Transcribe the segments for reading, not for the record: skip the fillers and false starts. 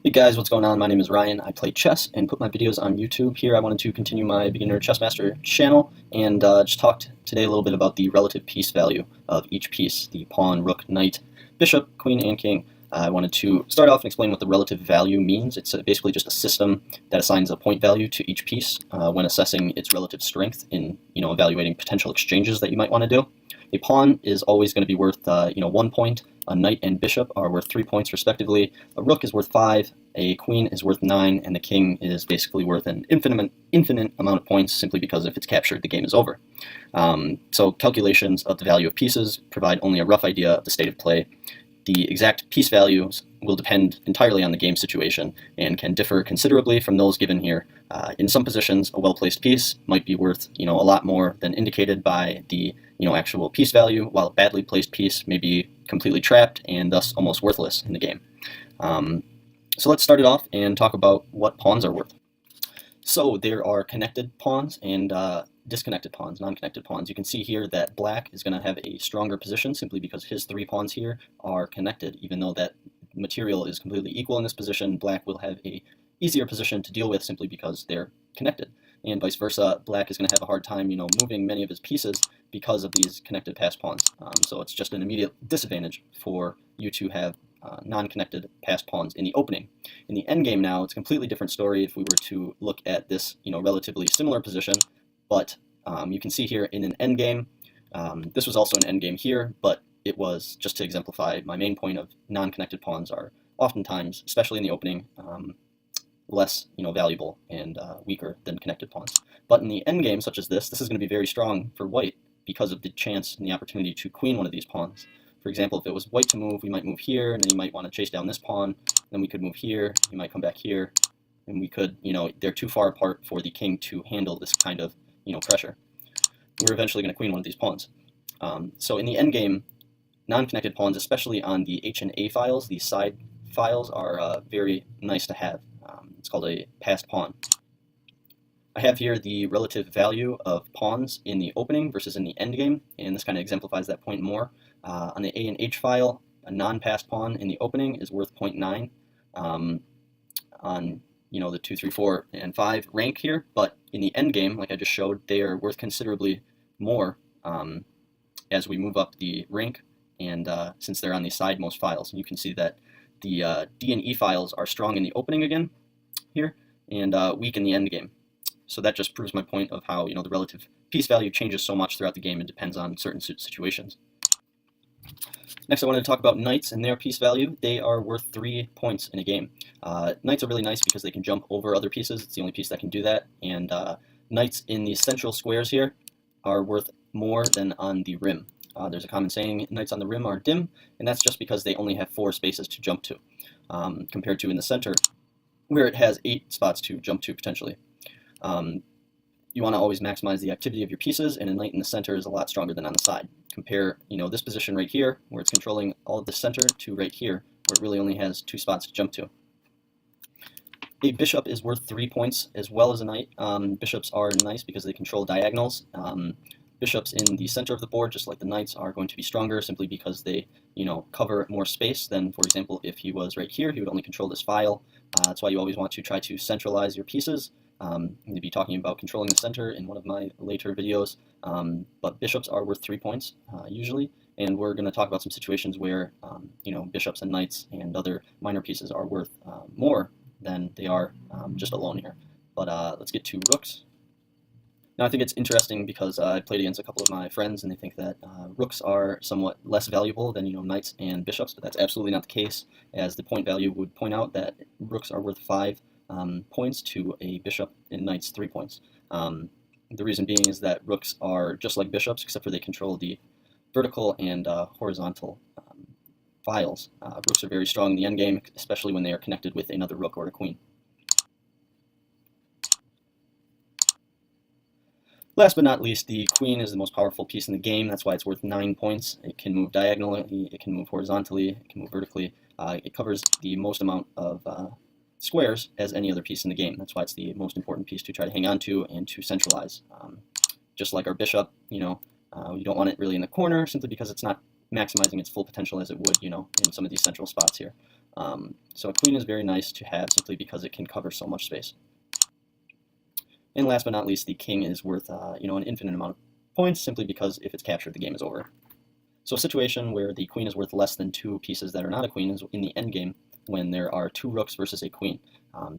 Hey guys, what's going on? My name is Ryan. I play chess and put my videos on YouTube. Here I wanted to continue my Beginner Chess Master channel and just talked today a little bit about the relative piece value of each piece, the pawn, rook, knight, bishop, queen, and king. I wanted to start off and explain what the relative value means. It's basically just a system that assigns a point value to each piece when assessing its relative strength in evaluating potential exchanges that you might want to do. A pawn is always going to be worth 1 point. A knight and bishop are worth 3 points respectively. A rook is worth 5. A queen is worth 9, and the king is basically worth an infinite amount of points simply because if it's captured, the game is over. So calculations of the value of pieces provide only a rough idea of the state of play. The exact piece values will depend entirely on the game situation and can differ considerably from those given here. In some positions, a well-placed piece might be worth a lot more than indicated by the actual piece value, while a badly placed piece may be completely trapped and thus almost worthless in the game. So let's start it off and talk about what pawns are worth. So there are connected pawns and disconnected pawns, non-connected pawns. You can see here that black is going to have a stronger position simply because his 3 pawns here are connected. Even though that material is completely equal in this position, black will have a easier position to deal with simply because they're connected. And vice versa, black is going to have a hard time, moving many of his pieces because of these connected passed pawns. So it's just an immediate disadvantage for you to have non-connected passed pawns in the opening. In the endgame now, it's a completely different story if we were to look at this, relatively similar position, but you can see here in an endgame, this was also an endgame here, but it was just to exemplify my main point of non-connected pawns are oftentimes, especially in the opening, less valuable and weaker than connected pawns. But in the endgame, such as this is going to be very strong for white because of the chance and the opportunity to queen one of these pawns. For example, if it was white to move, we might move here, and then you might want to chase down this pawn, then we could move here, you might come back here, and we could, they're too far apart for the king to handle this kind of, pressure. We're eventually going to queen one of these pawns. So in the endgame, non-connected pawns, especially on the H and A files, these side files are very nice to have. It's called a passed pawn. I have here the relative value of pawns in the opening versus in the endgame, and this kind of exemplifies that point more. On the A and H file, a non-passed pawn in the opening is worth 0.9 on the 2, 3, 4, and 5 rank here, but in the endgame, like I just showed, they are worth considerably more as we move up the rank, and since they're on the sidemost files. You can see that the D and E files are strong in the opening again here, and weak in the endgame. So that just proves my point of how the relative piece value changes so much throughout the game and depends on certain situations. Next, I wanted to talk about knights and their piece value. They are worth 3 points in a game. Knights are really nice because they can jump over other pieces. It's the only piece that can do that. And knights in the central squares here are worth more than on the rim. There's a common saying, knights on the rim are dim, and that's just because they only have 4 spaces to jump to, compared to in the center, where it has 8 spots to jump to potentially. You want to always maximize the activity of your pieces, and a knight in the center is a lot stronger than on the side. Compare, this position right here, where it's controlling all of the center, to right here, where it really only has 2 spots to jump to. A bishop is worth 3 points as well as a knight. Bishops are nice because they control diagonals. Bishops in the center of the board, just like the knights, are going to be stronger simply because they, cover more space than, for example, if he was right here, he would only control this file. That's why you always want to try to centralize your pieces. I'm going to be talking about controlling the center in one of my later videos, but bishops are worth 3 points usually, and we're going to talk about some situations where bishops and knights and other minor pieces are worth more than they are just alone here. But let's get to rooks. Now I think it's interesting because I played against a couple of my friends and they think that rooks are somewhat less valuable than knights and bishops, but that's absolutely not the case, as the point value would point out that rooks are worth 5 points to a bishop and knight's 3 points. The reason being is that rooks are just like bishops, except for they control the vertical and horizontal files. Rooks are very strong in the endgame, especially when they are connected with another rook or a queen. Last but not least, the queen is the most powerful piece in the game. That's why it's worth 9 points. It can move diagonally, it can move horizontally, it can move vertically. It covers the most amount of squares as any other piece in the game. That's why it's the most important piece to try to hang on to and to centralize. Just like our bishop, you don't want it really in the corner simply because it's not maximizing its full potential as it would, you know, in some of these central spots here. So a queen is very nice to have simply because it can cover so much space. And last but not least, the king is worth you know, an infinite amount of points simply because if it's captured, the game is over. So a situation where the queen is worth less than 2 pieces that are not a queen is in the endgame when there are 2 rooks versus a queen.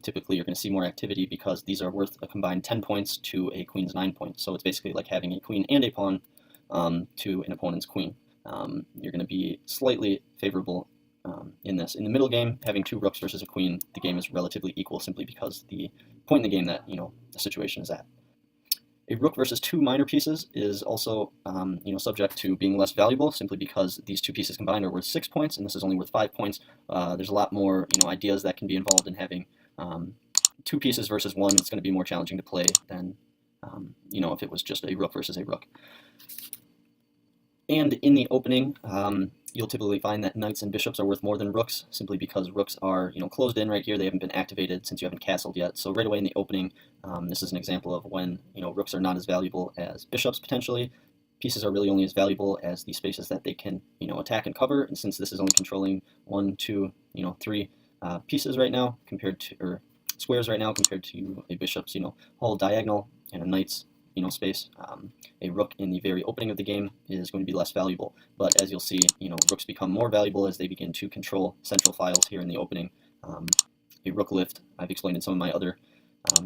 Typically, you're going to see more activity because these are worth a combined 10 points to a queen's 9 points. So it's basically like having a queen and a pawn to an opponent's queen. You're going to be slightly favorable in this. In the middle game, having 2 rooks versus a queen, the game is relatively equal simply because the point in the game that, you know, the situation is at. A rook versus 2 minor pieces is also you know, subject to being less valuable simply because these 2 pieces combined are worth 6 points and this is only worth 5 points. There's a lot more, you know, ideas that can be involved in having 2 pieces versus 1. It's going to be more challenging to play than you know, if it was just a rook versus a rook. And in the opening, you'll typically find that knights and bishops are worth more than rooks, simply because rooks are, you know, closed in right here. They haven't been activated since you haven't castled yet. So right away in the opening, this is an example of when, you know, rooks are not as valuable as bishops potentially. Pieces are really only as valuable as the spaces that they can, you know, attack and cover. And since this is only controlling 1, 2, you know, 3 pieces right now compared to, or squares right now compared to a bishop's, you know, whole diagonal and a knight's, you know, space, a rook in the very opening of the game is going to be less valuable. But as you'll see, you know, rooks become more valuable as they begin to control central files here in the opening. A rook lift, I've explained in some of my other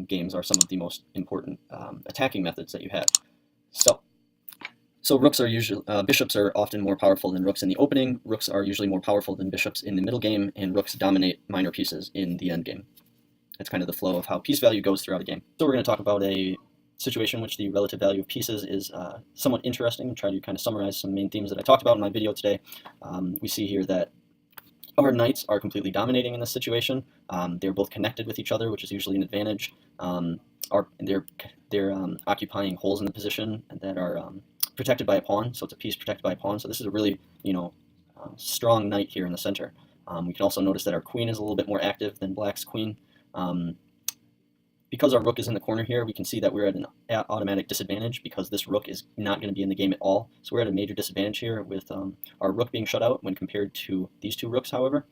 games, are some of the most important attacking methods that you have. So rooks are usually, bishops are often more powerful than rooks in the opening. Rooks are usually more powerful than bishops in the middle game, and rooks dominate minor pieces in the end game. That's kind of the flow of how piece value goes throughout a game. So we're going to talk about a situation in which the relative value of pieces is somewhat interesting and try to kind of summarize some main themes that I talked about in my video today. We see here that our knights are completely dominating in this situation. They're both connected with each other, which is usually an advantage. They're occupying holes in the position that are protected by a pawn, so it's a piece protected by a pawn. So this is a really, you know, strong knight here in the center. We can also notice that our queen is a little bit more active than black's queen. Because our rook is in the corner here, we can see that we're at an automatic disadvantage because this rook is not going to be in the game at all. So we're at a major disadvantage here with our rook being shut out when compared to these 2 rooks, however.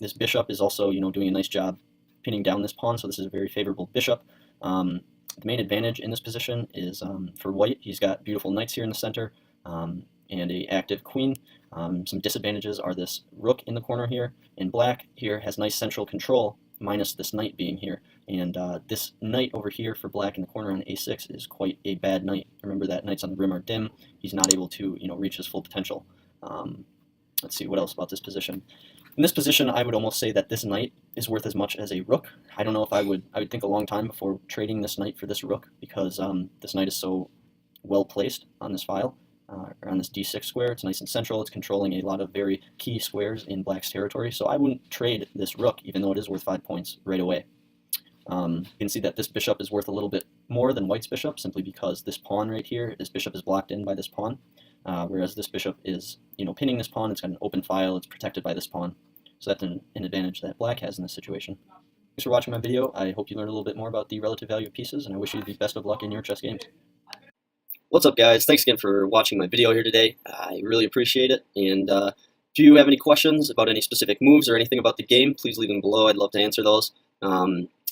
This bishop is also, you know, doing a nice job pinning down this pawn, so this is a very favorable bishop. The main advantage in this position is for white. He's got beautiful knights here in the center and a active queen. Some disadvantages are this rook in the corner here, and black here has nice central control minus this knight being here. And this knight over here for black in the corner on a6 is quite a bad knight. Remember that knights on the rim are dim. He's not able to, you know, reach his full potential. Let's see, what else about this position? In this position, I would almost say that this knight is worth as much as a rook. I don't know if I would think a long time before trading this knight for this rook because this knight is so well placed on this file. On this d6 square, it's nice and central. It's controlling a lot of very key squares in black's territory, so I wouldn't trade this rook, even though it is worth 5 points right away. You can see that this bishop is worth a little bit more than white's bishop, simply because this pawn right here, this bishop is blocked in by this pawn, whereas this bishop is, you know, pinning this pawn. It's got an open file. It's protected by this pawn, so that's an advantage that black has in this situation. Thanks for watching my video. I hope you learned a little bit more about the relative value of pieces, and I wish you the best of luck in your chess games. What's up, guys? Thanks again for watching my video here today. I really appreciate it, and if you have any questions about any specific moves or anything about the game, please leave them below. I'd love to answer those.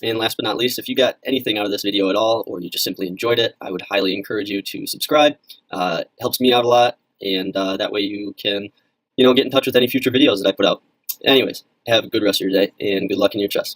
And last but not least, if you got anything out of this video at all, or you just simply enjoyed it, I would highly encourage you to subscribe. It helps me out a lot, and that way you can, you know, get in touch with any future videos that I put out. Anyways, have a good rest of your day, and good luck in your chess.